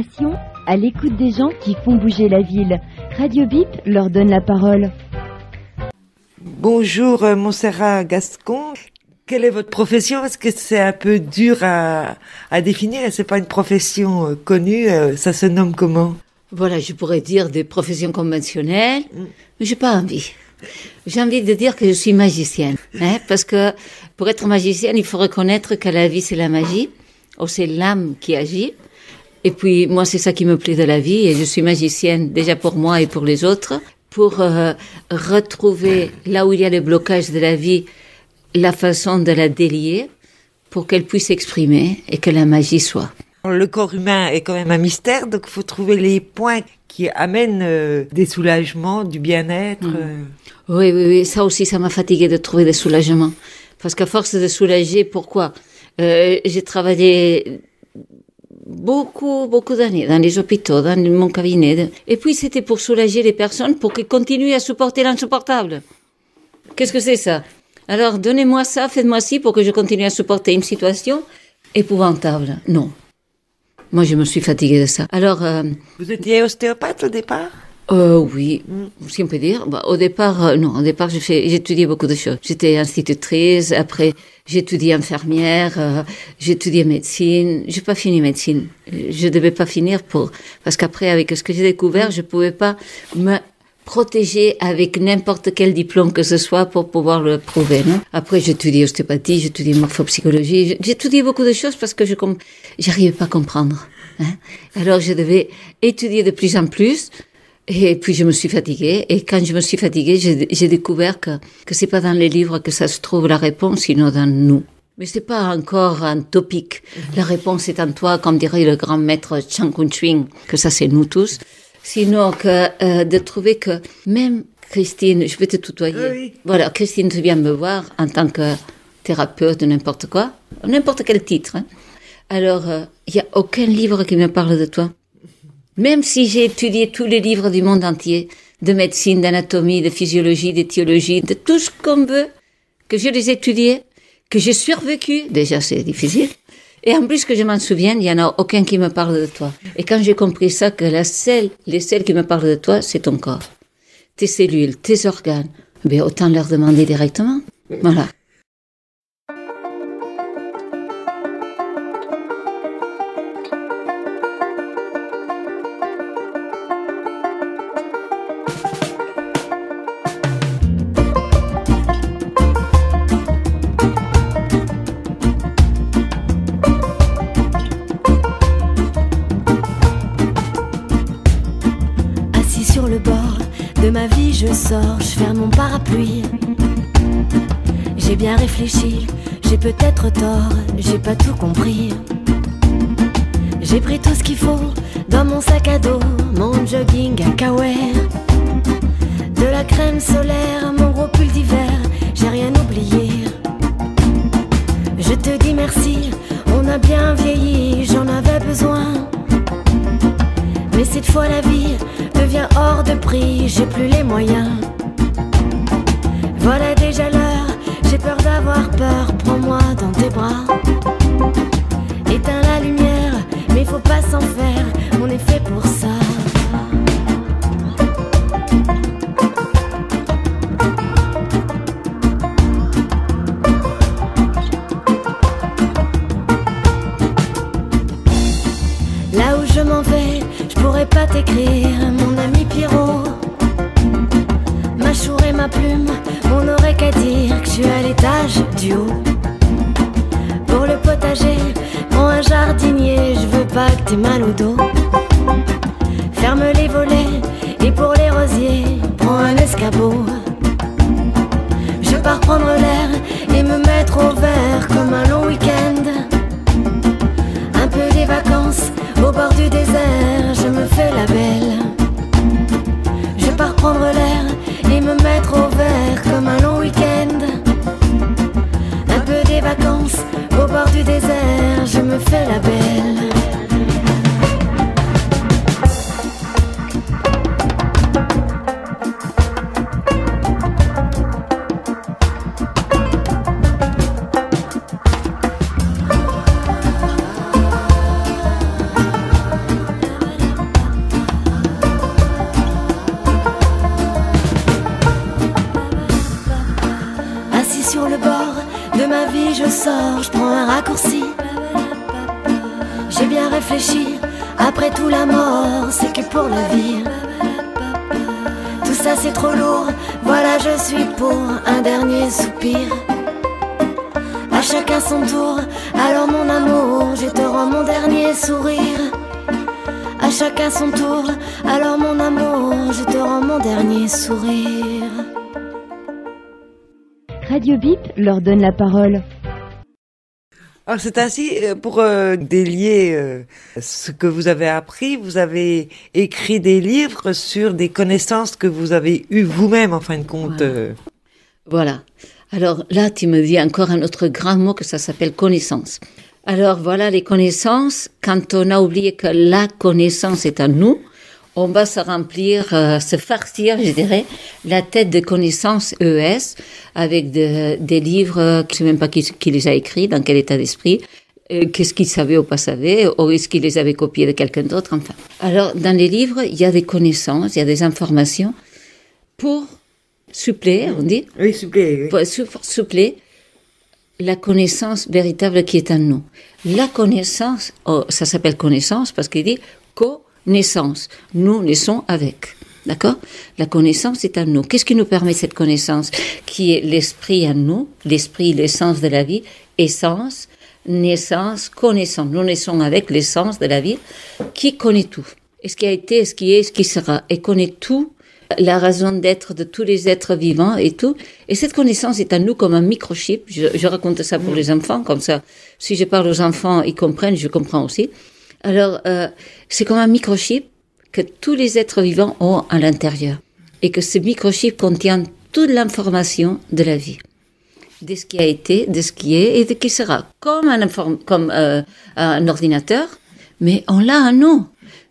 L'information à l'écoute des gens qui font bouger la ville. Radio Bip leur donne la parole. Bonjour Montserrat Gascon. Quelle est votre profession? Parce que c'est un peu dur à définir et c'est pas une profession connue. Ça se nomme comment? Voilà, je pourrais dire des professions conventionnelles, mais j'ai pas envie. J'ai envie de dire que je suis magicienne, parce que pour être magicienne, il faut reconnaître que la vie c'est la magie, ou c'est l'âme qui agit. Et puis moi c'est ça qui me plaît de la vie et je suis magicienne déjà pour moi et pour les autres, pour retrouver là où il y a le blocage de la vie, la façon de la délier pour qu'elle puisse s'exprimer et que la magie soit. Le corps humain est quand même un mystère, donc il faut trouver les points qui amènent des soulagements, du bien-être. Oui, ça aussi, ça m'a fatiguée de trouver des soulagements. Parce qu'à force de soulager, pourquoi j'ai travaillé beaucoup d'années dans les hôpitaux, dans mon cabinet. Et puis c'était pour soulager les personnes, pour qu'elles continuent à supporter l'insupportable. Qu'est-ce que c'est ça? Alors donnez-moi ça, faites-moi ci pour que je continue à supporter une situation épouvantable. Non. Moi, je me suis fatiguée de ça. Alors, vous étiez ostéopathe au départ? Oui, si on peut dire. Bah, au départ, non. Au départ, j'ai étudié beaucoup de choses. J'étais institutrice. Après, j'ai étudié infirmière. J'ai étudié médecine. J'ai pas fini médecine. Je devais pas finir parce qu'après, avec ce que j'ai découvert, je pouvais pas me protéger avec n'importe quel diplôme que ce soit pour pouvoir le prouver, non? Après, j'ai étudié ostéopathie, j'ai étudié morphopsychologie, j'ai étudié beaucoup de choses parce que j'arrivais pas à comprendre, Alors, je devais étudier de plus en plus, et puis je me suis fatiguée, et quand je me suis fatiguée, j'ai découvert que c'est pas dans les livres que ça se trouve la réponse, sinon dans nous. Mais c'est pas encore un topic. La réponse est en toi, comme dirait le grand maître Chan Kun-Chwing, que ça c'est nous tous. Sinon de trouver que même Christine, je vais te tutoyer. Oui. Voilà, Christine, tu viens me voir en tant que thérapeute de n'importe quoi, n'importe quel titre. Alors, il y a aucun livre qui me parle de toi. Même si j'ai étudié tous les livres du monde entier, de médecine, d'anatomie, de physiologie, d'éthiologie, de tout ce qu'on veut, que je les ai étudiés, que j'ai survécu, déjà c'est difficile. Et en plus que je m'en souvienne, il n'y en a aucun qui me parle de toi. Et quand j'ai compris ça, que les seuls qui me parlent de toi, c'est ton corps. Tes cellules, tes organes. Mais autant leur demander directement. Voilà. Je sors, je ferme mon parapluie. J'ai bien réfléchi, j'ai peut-être tort, j'ai pas tout compris. J'ai pris tout ce qu'il faut dans mon sac à dos, mon jogging à kawaii, de la crème solaire, mon gros pull d'hiver, j'ai rien oublié. Je te dis merci, on a bien vieilli, j'en avais besoin. Mais cette fois la vie devient hors de prix, j'ai plus les moyens. Voilà déjà l'heure, j'ai peur d'avoir peur, prends-moi dans tes bras. Éteins la lumière, mais faut pas s'en faire, on est fait pour ça. Là où je m'en vais, je pourrais pas t'écrire, mon ami Pierrot. Ma chour et ma plume, on n'aurait qu'à dire que je suis à l'étage du haut. Pour le potager, prends un jardinier, je veux pas que t'aies mal au dos. Ferme les volets, et pour les rosiers, prends un escabeau. Je pars prendre l'air et me mettre au vert comme un long week-end. Un peu des vacances au bord du désert, je me fais la belle. Je pars prendre l'air et me mettre au vert comme un long week-end. Un peu des vacances au bord du désert, je me fais la belle. vie, je sors, je prends un raccourci. J'ai bien réfléchi, après tout la mort, c'est que pour la vie. Tout ça c'est trop lourd, voilà je suis pour un dernier soupir. À chacun son tour, alors mon amour, je te rends mon dernier sourire. À chacun son tour, alors mon amour, je te rends mon dernier sourire. Radio Bip leur donne la parole. Alors c'est ainsi, pour délier ce que vous avez appris, vous avez écrit des livres sur des connaissances que vous avez eues vous-même, en fin de compte. Voilà. Alors là, tu me dis encore un autre grand mot que ça s'appelle connaissance. Alors voilà, les connaissances, quand on a oublié que la connaissance est à nous, on va se remplir, se farcir, je dirais, la tête de connaissances ES avec des livres, je ne sais même pas qui les a écrits, dans quel état d'esprit, qu'est-ce qu'ils savaient ou pas savaient, ou est-ce qu'ils les avaient copiés de quelqu'un d'autre, enfin. Alors, dans les livres, il y a des connaissances, il y a des informations pour suppléer, on dit. Oui, suppléer. Oui. Pour suppléer la connaissance véritable qui est en nous. La connaissance, ça s'appelle connaissance parce qu'il dit connaissance. Nous naissons avec. D'accord? La connaissance est en nous. Qu'est-ce qui nous permet cette connaissance? Qui est l'esprit en nous, l'esprit, l'essence de la vie, essence, naissance, connaissance. Nous naissons avec l'essence de la vie qui connaît tout. Et ce qui a été, ce qui est, ce qui sera. Et connaît tout, la raison d'être de tous les êtres vivants et tout. Et cette connaissance est en nous comme un microchip. Je raconte ça pour les enfants, comme ça. Si je parle aux enfants, ils comprennent, je comprends aussi. Alors, c'est comme un microchip que tous les êtres vivants ont à l'intérieur. Et que ce microchip contient toute l'information de la vie. De ce qui a été, de ce qui est et de ce qui sera. Comme un ordinateur, mais on l'a en nous.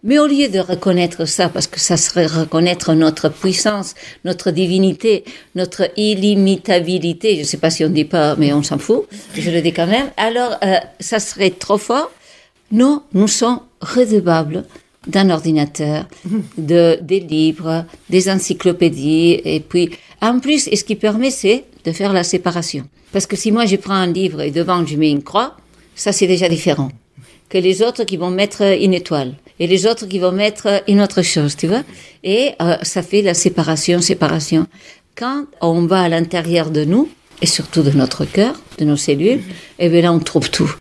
Mais au lieu de reconnaître ça, parce que ça serait reconnaître notre puissance, notre divinité, notre illimitabilité, je ne sais pas si on ne dit pas, mais on s'en fout, je le dis quand même, alors ça serait trop fort. Nous sommes redevables d'un ordinateur, des livres, des encyclopédies, et puis en plus, et ce qui permet, c'est de faire la séparation. Parce que si moi je prends un livre et devant je mets une croix, ça c'est déjà différent que les autres qui vont mettre une étoile et les autres qui vont mettre une autre chose, tu vois. Et ça fait la séparation. Quand on va à l'intérieur de nous, et surtout de notre cœur, de nos cellules, et bien là on trouve tout.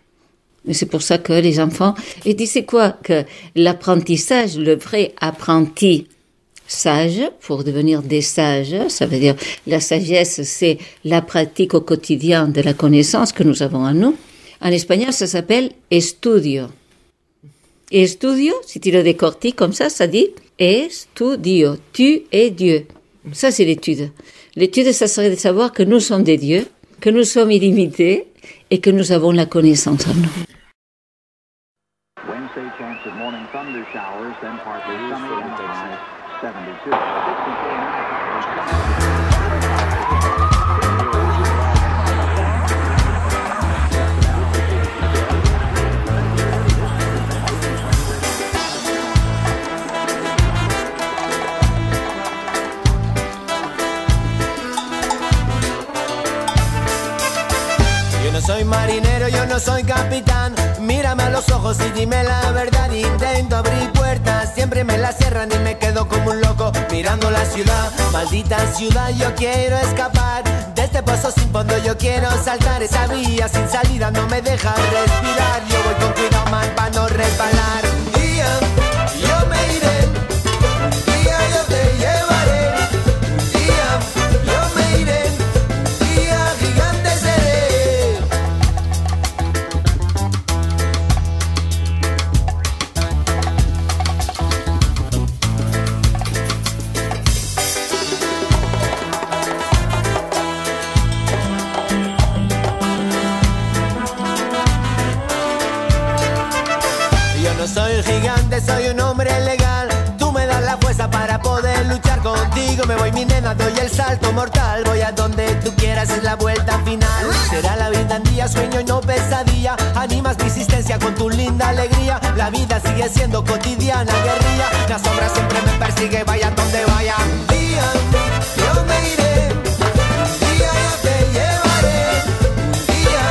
Et c'est pour ça que les enfants... Et tu sais quoi? Que l'apprentissage, le vrai apprenti sage, pour devenir des sages, ça veut dire la sagesse, c'est la pratique au quotidien de la connaissance que nous avons en nous. En espagnol, ça s'appelle estudio. Et estudio, si tu le décortiques comme ça dit estudio. Tu es Dieu. Ça, c'est l'étude. L'étude, ça serait de savoir que nous sommes des dieux, que nous sommes illimités et que nous avons la connaissance en nous. Wednesday, chance of morning thunder showers, then partly sunny and high 72. 64. Yo no soy marinero, yo no soy capitán. Mírame a los ojos y dime la verdad. Intento abrir puertas, siempre me las cierran y me quedo como un loco mirando la ciudad. Maldita ciudad, yo quiero escapar de este pozo sin fondo, yo quiero saltar. Esa vía sin salida no me deja respirar. Yo voy con cuidado man para no resbalar. Un día yo me iré, un día yo te llevaré. Un día yo me iré, un día gigante seré. No soy gigante, soy un hombre legal. Tú me das la fuerza para poder luchar contigo. Me voy mi nena, doy el salto mortal. Voy a donde tú quieras, es la vuelta final. Será la vida en día, sueño y no pesadilla. Animas mi existencia con tu linda alegría. La vida sigue siendo cotidiana, guerrilla. La sombra siempre me persigue, vaya donde vaya. Un día yo me iré, un día yo te llevaré. Un día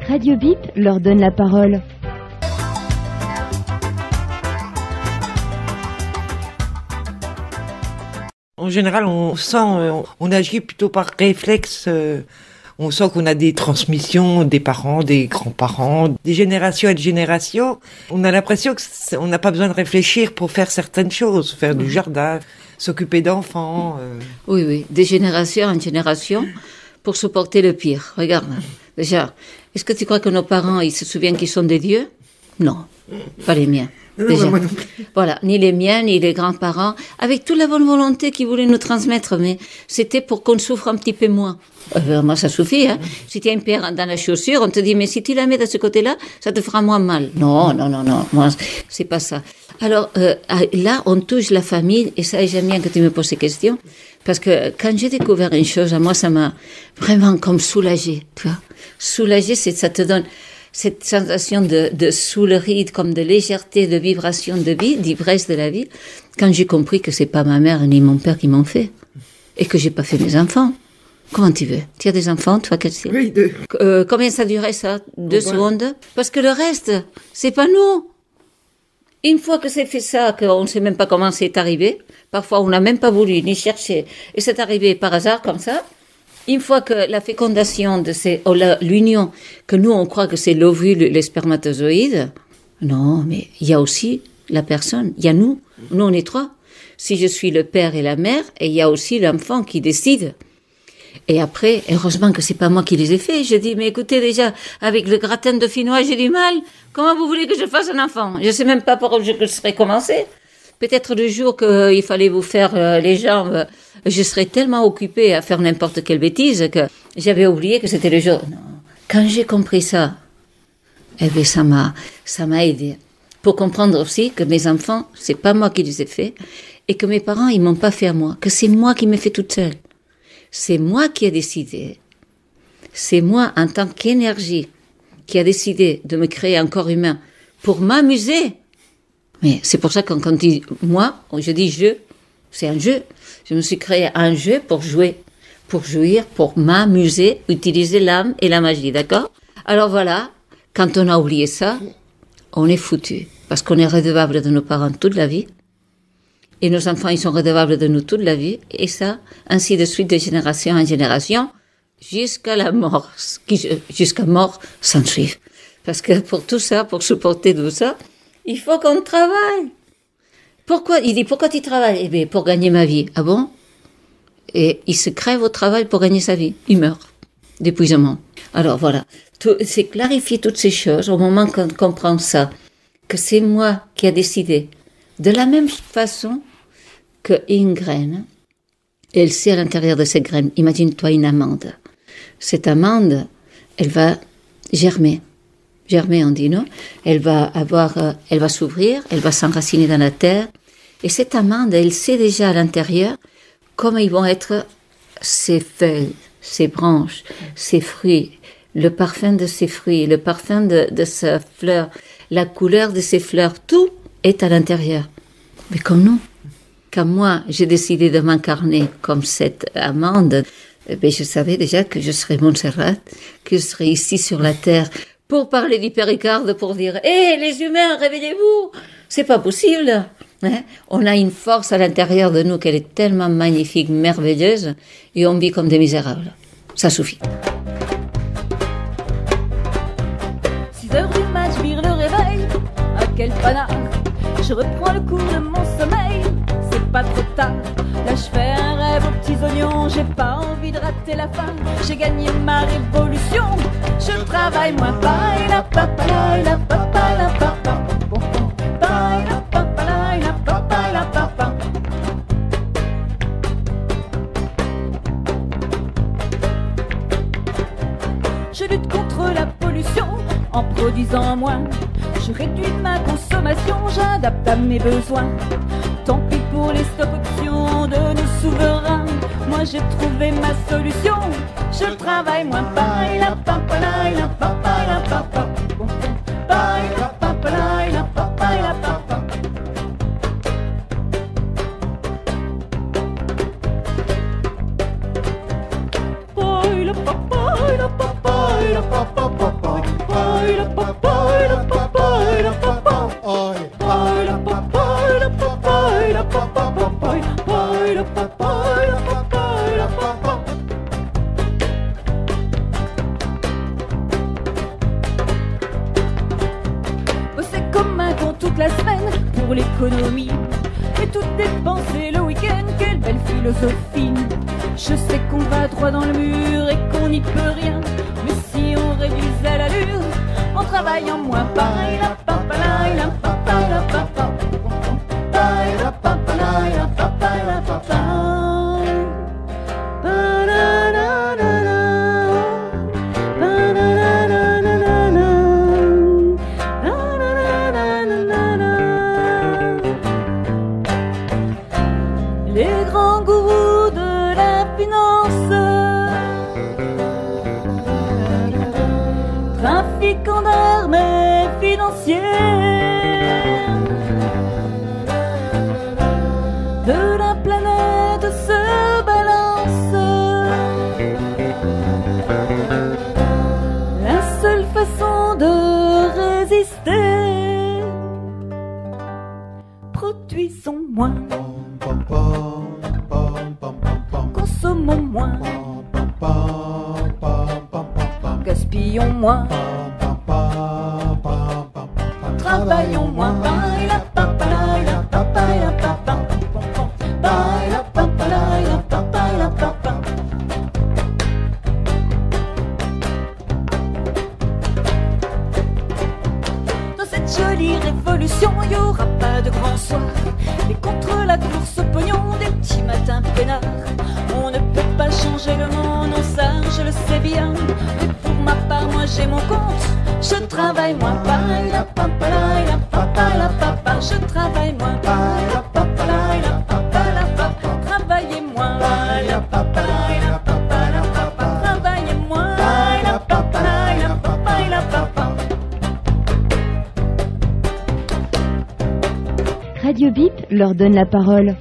Radio Bip leur donne la parole. En général, on agit plutôt par réflexe. On sent qu'on a des transmissions des parents, des grands-parents, des générations et de générations. On a l'impression qu'on n'a pas besoin de réfléchir pour faire certaines choses, faire du jardin, s'occuper d'enfants. Oui, des générations en génération pour supporter le pire. Regarde, déjà, est-ce que tu crois que nos parents, ils se souviennent qu'ils sont des dieux? Non, pas les miens. Déjà. Voilà, ni les miens, ni les grands-parents, avec toute la bonne volonté qu'ils voulaient nous transmettre, mais c'était pour qu'on souffre un petit peu moins. Moi, ça suffit, hein. Si tu as une pierre dans la chaussure, on te dit, mais si tu la mets de ce côté-là, ça te fera moins mal. Non, moi, c'est pas ça. Alors, là, on touche la famille, et ça, j'aime bien que tu me poses ces questions, parce que quand j'ai découvert une chose, à moi, ça m'a vraiment comme soulagée, tu vois. Soulagée, ça te donne cette sensation de soulerie, comme de légèreté, de vibration de vie, d'ivresse de la vie, quand j'ai compris que c'est pas ma mère ni mon père qui m'ont fait, et que j'ai pas fait mes enfants. Comment tu veux? Tu as des enfants, toi, Cathy? Oui, 2. Combien ça durait, ça? 2 secondes? Parce que le reste, c'est pas nous. Une fois que c'est fait ça, qu'on ne sait même pas comment c'est arrivé, parfois on n'a même pas voulu ni chercher, et c'est arrivé par hasard comme ça. Une fois que la fécondation de l'union, que nous on croit que c'est l'ovule, les spermatozoïdes, non, mais il y a aussi la personne, il y a nous on est 3. Si je suis le père et la mère, et il y a aussi l'enfant qui décide. Et après, heureusement que c'est pas moi qui les ai faits. Je dis, mais écoutez, déjà, avec le gratin de finois, j'ai du mal. Comment vous voulez que je fasse un enfant? Je sais même pas par où je serais commencé. Peut-être le jour qu'il fallait vous faire les jambes, je serais tellement occupée à faire n'importe quelle bêtise que j'avais oublié que c'était le jour. Non. Quand j'ai compris ça, eh bien, ça m'a aidé. Pour comprendre aussi que mes enfants, c'est pas moi qui les ai faits, et que mes parents, ils m'ont pas fait à moi, que c'est moi qui m'ai fait toute seule. C'est moi qui ai décidé. C'est moi, en tant qu'énergie, qui a décidé de me créer un corps humain pour m'amuser. Mais c'est pour ça que quand moi, je dis je, c'est un jeu. Je me suis créé un jeu pour jouer, pour jouir, pour m'amuser, utiliser l'âme et la magie, d'accord? Alors voilà, quand on a oublié ça, on est foutu. Parce qu'on est redevable de nos parents toute la vie. Et nos enfants, ils sont redevables de nous toute la vie. Et ça, ainsi de suite, de génération en génération, jusqu'à la mort. Jusqu'à mort s'en suivre. Parce que pour tout ça, pour supporter tout ça, il faut qu'on travaille. Pourquoi? Il dit, pourquoi tu travailles? Eh bien, pour gagner ma vie. Ah bon? Et il se crève au travail pour gagner sa vie. Il meurt d'épuisement. Alors voilà. C'est clarifier toutes ces choses au moment qu'on comprend ça. Que c'est moi qui a décidé. De la même façon qu'une graine, elle sait à l'intérieur de cette graine. Imagine-toi une amande. Cette amande, elle va germer. Germer, on dit, non? Elle va s'ouvrir, elle va s'enraciner dans la terre. Et cette amande, elle sait déjà à l'intérieur comment ils vont être ses feuilles, ses branches, ses fruits, le parfum de ses fruits, le parfum de sa fleur, la couleur de ses fleurs, tout est à l'intérieur. Mais comme nous, quand moi, j'ai décidé de m'incarner comme cette amande, ben je savais déjà que je serais Montserrat, que je serais ici sur la terre pour parler d'hypericarde, pour dire « Hé, les humains, réveillez-vous !» C'est pas possible. Hein? On a une force à l'intérieur de nous qu'elle est tellement magnifique, merveilleuse, et on vit comme des misérables. Ça suffit. 6h du mat, je vire le réveil. Ah, quel panard! Je reprends le cours de mon sommeil. C'est pas trop tard. Là, je fais un rêve aux petits oignons. J'ai pas envie de rater la fin. J'ai gagné ma révolution. Je travaille moins. Bye la papa la papa la papa. Bye la papa la papa la papa. Je lutte contre la pollution en produisant moins. Je réduis ma consommation, j'adapte à mes besoins. Tant pis pour les stop options de nos souverains. Moi j'ai trouvé ma solution. Je travaille moins. Bye la papa la papa la papa. Bye la papa la papa la papa. Bye la papa la papa la papa. Bosser comme un con toute la semaine pour l'économie et tout dépenser le week-end, quelle belle philosophie. Je sais qu'on va droit dans le mur et qu'on n'y peut rien, mais si on révisait l'allure en travaillant moins, pareil la papa la papa la papa, pareil la papa la papa la papa. Les grands gourous de la finance, trafiquants d'armes et financiers, de la planète se balancent. La seule façon de résister, produisons moins, consommons moins, gaspillons moins, travaillons moins. Bye la papa la papa la papa, bye la papa la papa la papa. Dans cette jolie révolution, il n'y aura pas de grand soir, mais contre la course au pognon des petits matins peinards, on ne peut pas changer le monde, non ça je le sais bien. Mais pour ma part, moi j'ai mon compte, je travaille moins. Bye la papa la papa la papa, je travaille moins. Bye la papa la papa la papa, travaillez moins. Bye la papa la papa la papa, travaillez moins. Bye la papa la papa la papa. Radio Bip leur donne la parole.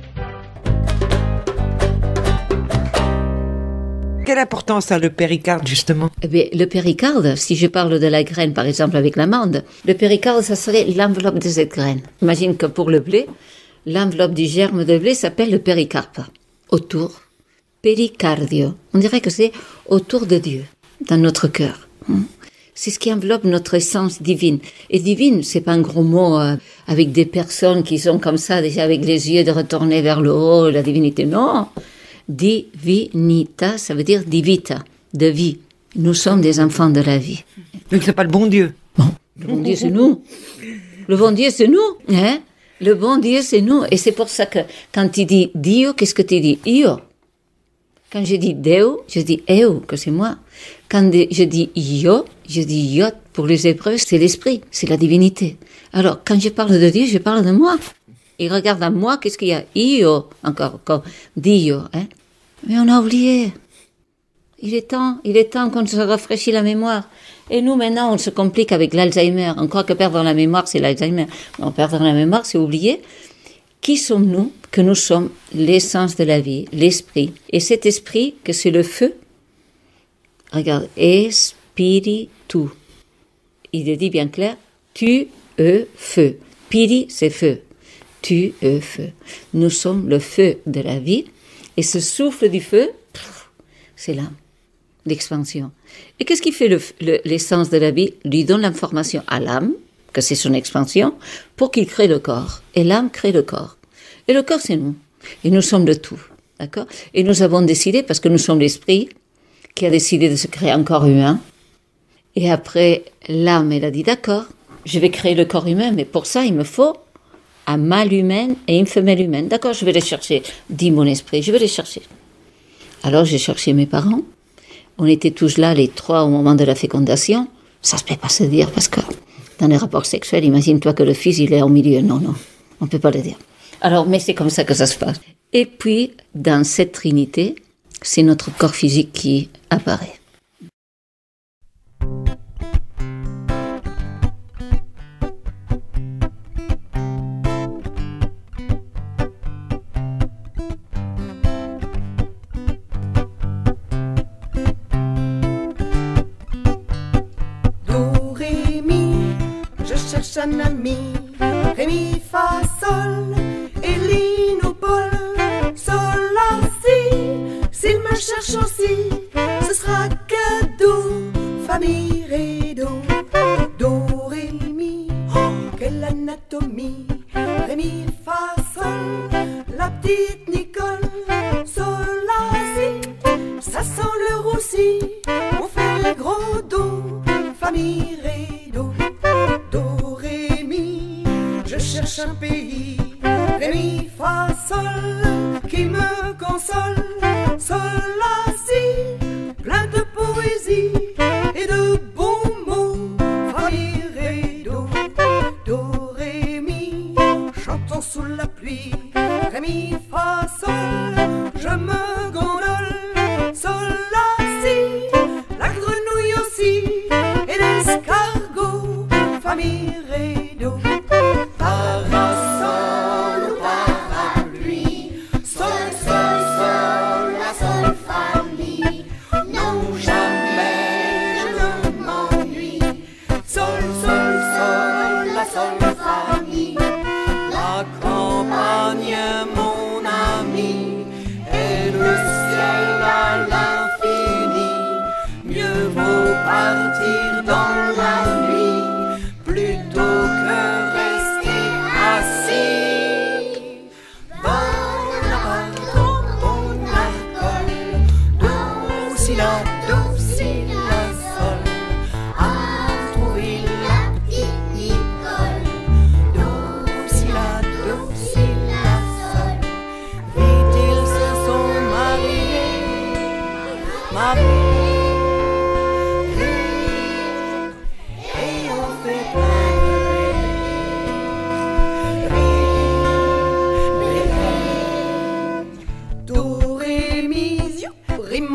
Quelle importance a le péricarde, justement? Eh bien, le péricarde, si je parle de la graine, par exemple, avec l'amande, le péricarde, ça serait l'enveloppe de cette graine. Imagine que pour le blé, l'enveloppe du germe de blé s'appelle le péricarpe. Autour, péricardio. On dirait que c'est autour de Dieu, dans notre cœur. C'est ce qui enveloppe notre essence divine. Et divine, c'est pas un gros mot avec des personnes qui sont comme ça, déjà avec les yeux de retourner vers le haut, la divinité. Non! Divinita, ça veut dire divita, de vie. Nous sommes des enfants de la vie. Donc c'est pas le bon Dieu. Bon, le bon Dieu c'est nous. Le bon Dieu c'est nous, hein? Le bon Dieu c'est nous. Et c'est pour ça que quand tu dis Dio, qu'est-ce que tu dis? Io. Quand je dis Deo, je dis Eo, que c'est moi. Quand je dis Io, je dis Iot. Pour les Hébreux, c'est l'esprit, c'est la divinité. Alors, quand je parle de Dieu, je parle de moi. Il regarde à moi, qu'est-ce qu'il y a? Io, encore, Dio, hein? Mais on a oublié. Il est temps qu'on se rafraîchisse la mémoire. Et nous, maintenant, on se complique avec l'Alzheimer. On croit que perdre la mémoire, c'est l'Alzheimer. Non, perdre la mémoire, c'est oublier. Qui sommes-nous? Que nous sommes l'essence de la vie, l'esprit. Et cet esprit, que c'est le feu. Regarde, espiritu. Il le dit bien clair. Tu, feu. Piri, c'est feu. Tu, feu. Nous sommes le feu de la vie. Et ce souffle du feu, c'est l'âme, l'expansion. Et qu'est-ce qui fait l'essence de la vie? Lui donne l'information à l'âme, que c'est son expansion, pour qu'il crée le corps. Et l'âme crée le corps. Et le corps, c'est nous. Et nous sommes le tout. D'accord? Et nous avons décidé, parce que nous sommes l'esprit, qui a décidé de se créer un corps humain. Et après, l'âme, elle a dit, d'accord, je vais créer le corps humain, mais pour ça, il me faut un mâle humain et une femelle humaine. D'accord, je vais les chercher, dit mon esprit, je vais les chercher. Alors j'ai cherché mes parents. On était tous là, les trois, au moment de la fécondation. Ça se peut pas se dire, parce que dans les rapports sexuels, imagine-toi que le fils, il est au milieu. Non, on peut pas le dire. Alors, mais c'est comme ça que ça se passe. Et puis, dans cette trinité, c'est notre corps physique qui apparaît. Un ami, Ré, mi, fa, sol, et li, no, pol, sol,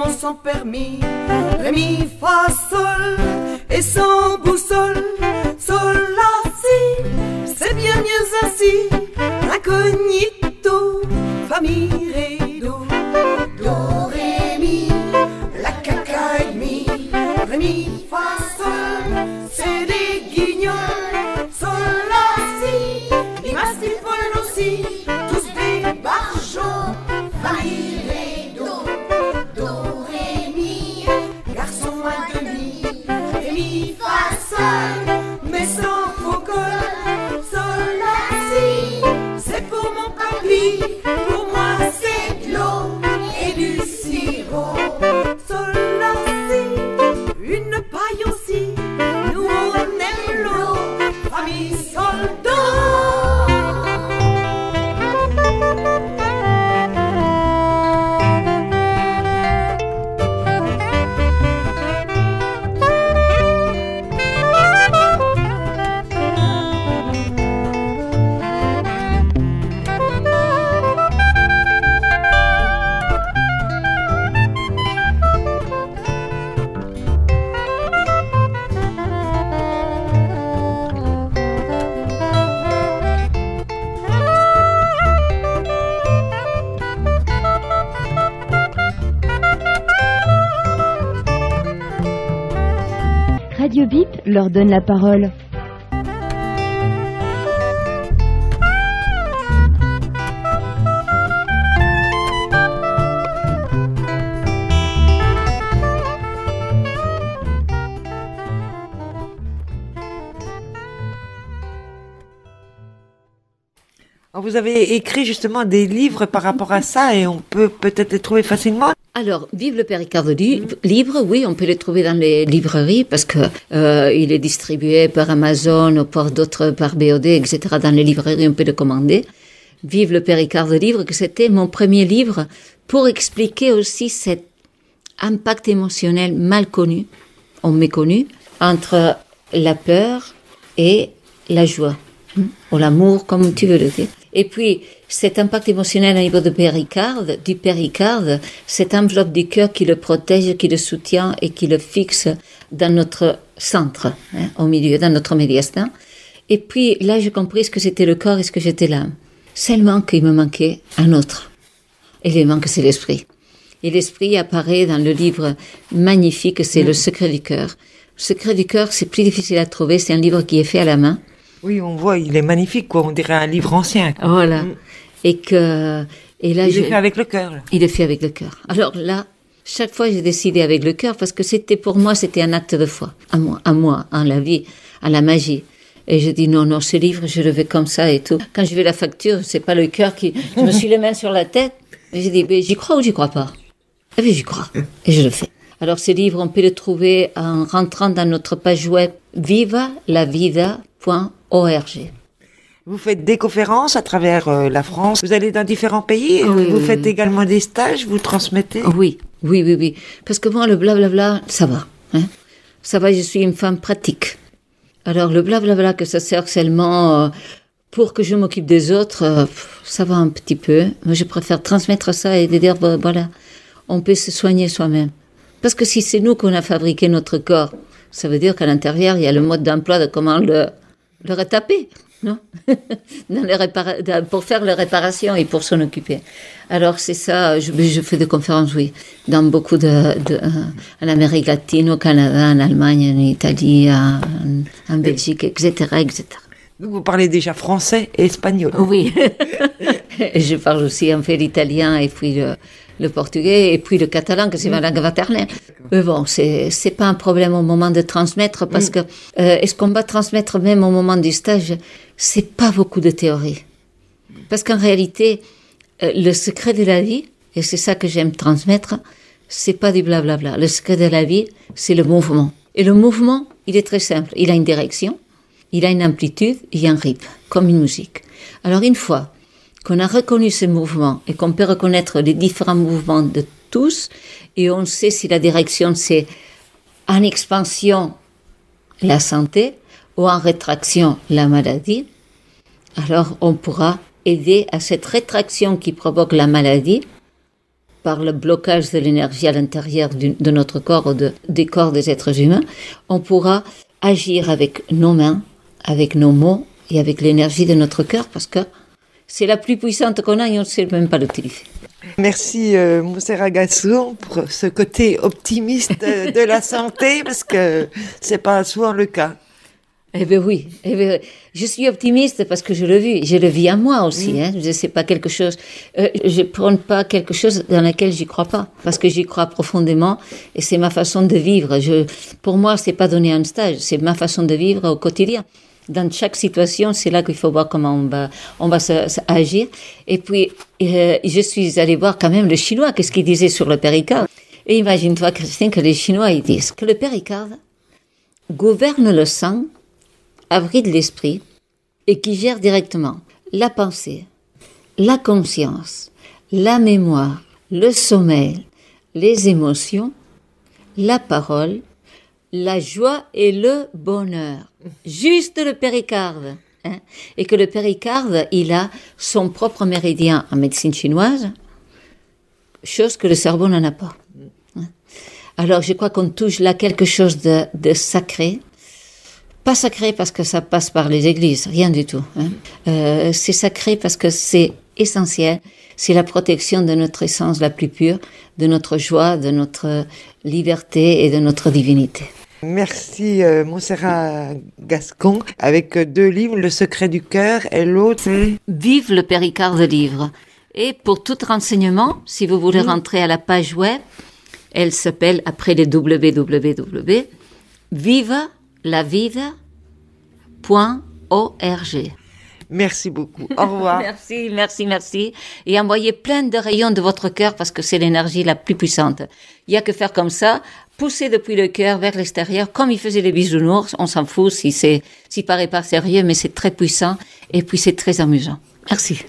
maman sans permis. Ré, mi, fa, sol, et sans boussole. Sol, la, si, c'est bien mieux ainsi. Incognito, famille, ré, do. Do, ré, mi, la caca et mi. Ré, mi, fa, sol, c'est des guignols. Sol, la, si, mi, mas, mi, pol, aussi. Tous des barjots, famille, ré, do. Do, ré, mi, garçon à demi. Ré, mi, fa, sol, mais sans faux col. Sol, la, si, c'est pour mon papy. Pour moi c'est de l'eau et du sirop. Sol, la, si, une paille aussi. Nous on aime l'eau, famille sol, do. Radio Bip leur donne la parole. Vous avez écrit justement des livres par rapport à ça et on peut peut-être les trouver facilement. Alors, Vive le Péricard libre, oui, on peut le trouver dans les librairies parce que il est distribué par Amazon ou par d'autres, par BOD, etc. Dans les librairies, on peut le commander. Vive le Péricard libre, que c'était mon premier livre pour expliquer aussi cet impact émotionnel mal connu, ou méconnu, entre la peur et la joie, ou l'amour, comme tu veux le dire. Et puis, cet impact émotionnel au niveau du péricarde, cette enveloppe du cœur qui le protège, qui le soutient et qui le fixe dans notre centre, au milieu, dans notre médiastin. Et puis, là, j'ai compris ce que c'était le corps et ce que j'étais l'âme. Seulement qu'il me manquait un autre élément que c'est l'esprit. Et l'esprit apparaît dans le livre magnifique, c'est Le Secret du cœur. Le Secret du cœur, c'est plus difficile à trouver, c'est un livre qui est fait à la main. Oui, on voit, il est magnifique, quoi. On dirait un livre ancien. Voilà. Et là, il est fait avec le cœur. Il est fait avec le cœur. Alors là, chaque fois, j'ai décidé avec le cœur parce que pour moi, c'était un acte de foi. À moi, en la vie, à la magie. Et je dis non, ce livre, je le veux comme ça et tout. Quand je vais la facture, c'est pas le cœur qui, je me suis les mains sur la tête. Et j'ai dit, j'y crois ou j'y crois pas? Eh bien, j'y crois. Et je le fais. Alors, ce livre, on peut le trouver en rentrant dans notre page web vivalavida.org. Vous faites des conférences à travers la France. Vous allez dans différents pays. Oui, vous faites également des stages. Vous transmettez. Oui. Parce que moi, le blablabla, ça va. Ça va, je suis une femme pratique. Alors, le blablabla que ça sert seulement pour que je m'occupe des autres, ça va un petit peu. Moi, je préfère transmettre ça et dire, voilà, on peut se soigner soi-même. Parce que si c'est nous qu'on a fabriqué notre corps, ça veut dire qu'à l'intérieur, il y a le mode d'emploi de comment le retaper, non? Pour faire les réparations et pour s'en occuper. Alors, c'est ça, je fais des conférences, oui, dans beaucoup en Amérique latine, au Canada, en Allemagne, en Italie, en Belgique, etc., etc. Donc, vous parlez déjà français et espagnol. Oui. Et je parle aussi un peu l'italien et puis le portugais et puis le catalan, que c'est ma langue maternelle. Mais bon, c'est pas un problème au moment de transmettre parce que est-ce qu'on va transmettre même au moment du stage, c'est pas beaucoup de théorie. Parce qu'en réalité, le secret de la vie, et c'est ça que j'aime transmettre, c'est pas du blablabla. Le secret de la vie, c'est le mouvement. Et le mouvement, il est très simple. Il a une direction, il a une amplitude, il y a un rythme, comme une musique. Alors une fois qu'on a reconnu ce mouvement et qu'on peut reconnaître les différents mouvements de tous, et on sait si la direction c'est en expansion la santé ou en rétraction la maladie, alors on pourra aider à cette rétraction qui provoque la maladie par le blocage de l'énergie à l'intérieur de notre corps ou des corps des êtres humains, on pourra agir avec nos mains, avec nos mots et avec l'énergie de notre cœur parce que c'est la plus puissante qu'on a et on ne sait même pas l'utiliser. Merci Montserrat Gascon pour ce côté optimiste de la santé parce que c'est pas souvent le cas. Eh bien oui, je suis optimiste parce que je le vis à moi aussi. Hein. Je sais pas quelque chose, je prends pas quelque chose dans lequel j'y crois pas parce que j'y crois profondément et c'est ma façon de vivre. Pour moi, c'est pas donner un stage, c'est ma façon de vivre au quotidien. Dans chaque situation, c'est là qu'il faut voir comment on va agir. Et puis, je suis allée voir quand même le Chinois, qu'est-ce qu'il disait sur le péricarde. Et imagine-toi, Christine, que les Chinois, ils disent que le péricarde gouverne le sang, abrite l'esprit et qui gère directement la pensée, la conscience, la mémoire, le sommeil, les émotions, la parole, la joie et le bonheur. Juste le péricarde. Hein? Et que le péricarde, il a son propre méridien en médecine chinoise, chose que le cerveau n'en a pas. Hein? Alors je crois qu'on touche là quelque chose de sacré. Pas sacré parce que ça passe par les églises, rien du tout. Hein. C'est sacré parce que c'est essentiel. C'est la protection de notre essence la plus pure, de notre joie, de notre liberté et de notre divinité. Merci Montserrat Gascon avec 2 livres, Le secret du cœur et l'autre c'est Vive le péricarde livre. Et pour tout renseignement, si vous voulez rentrer à la page web, elle s'appelle après les www, vivalavida.org. Merci beaucoup. Au revoir. Merci. Et envoyez plein de rayons de votre cœur parce que c'est l'énergie la plus puissante. Il y a que faire comme ça, pousser depuis le cœur vers l'extérieur, comme il faisait les bisounours. On s'en fout s'il paraît pas sérieux, mais c'est très puissant et puis c'est très amusant. Merci.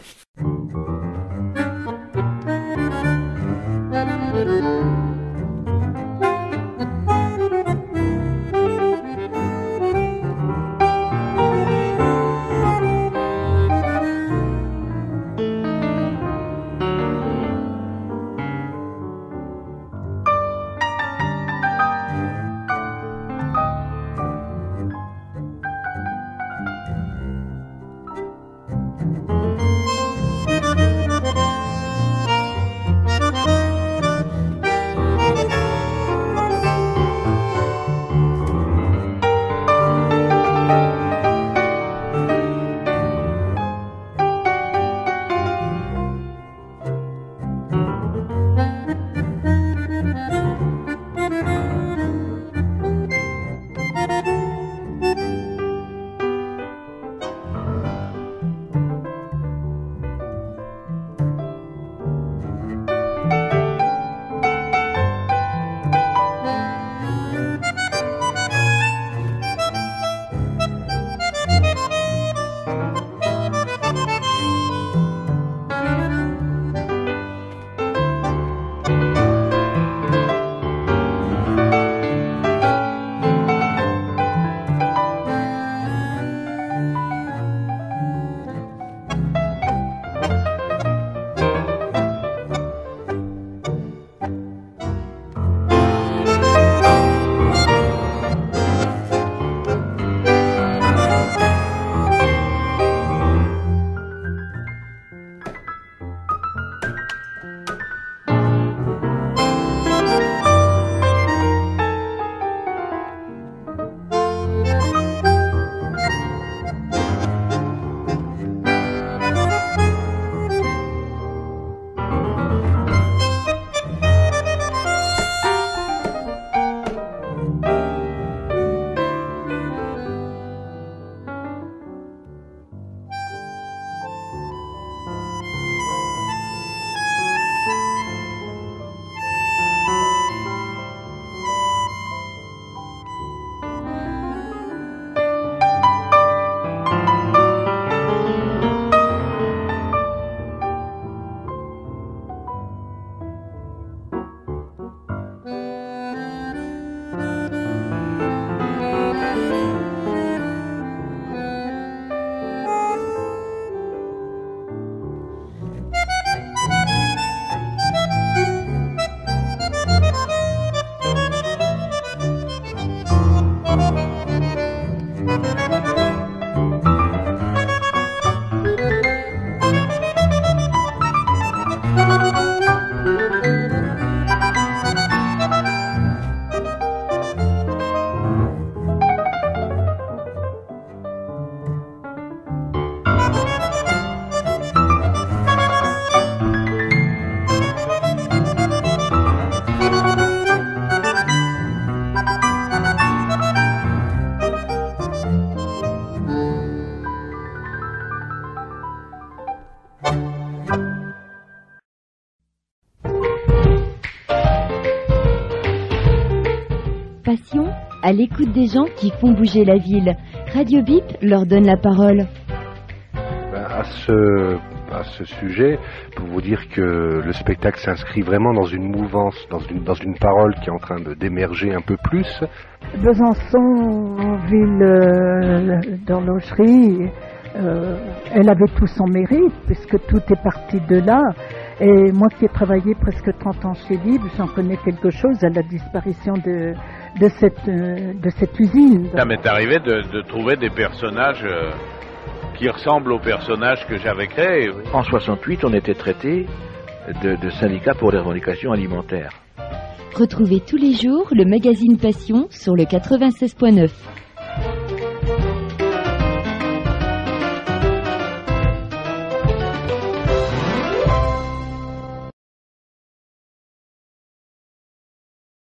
Passion, à l'écoute des gens qui font bouger la ville. Radio Bip leur donne la parole. À ce sujet, pour vous dire que le spectacle s'inscrit vraiment dans une mouvance, dans une parole qui est en train d'émerger un peu plus. Besançon, ville d'horlogerie, elle avait tout son mérite puisque tout est parti de là. Et moi qui ai travaillé presque 30 ans chez Libre, j'en connais quelque chose à la disparition de cette usine. Ça m'est arrivé de trouver des personnages qui ressemblent aux personnages que j'avais créés. En 68, on était traité de syndicat pour les revendications alimentaires. Retrouvez tous les jours le magazine Passion sur le 96.9.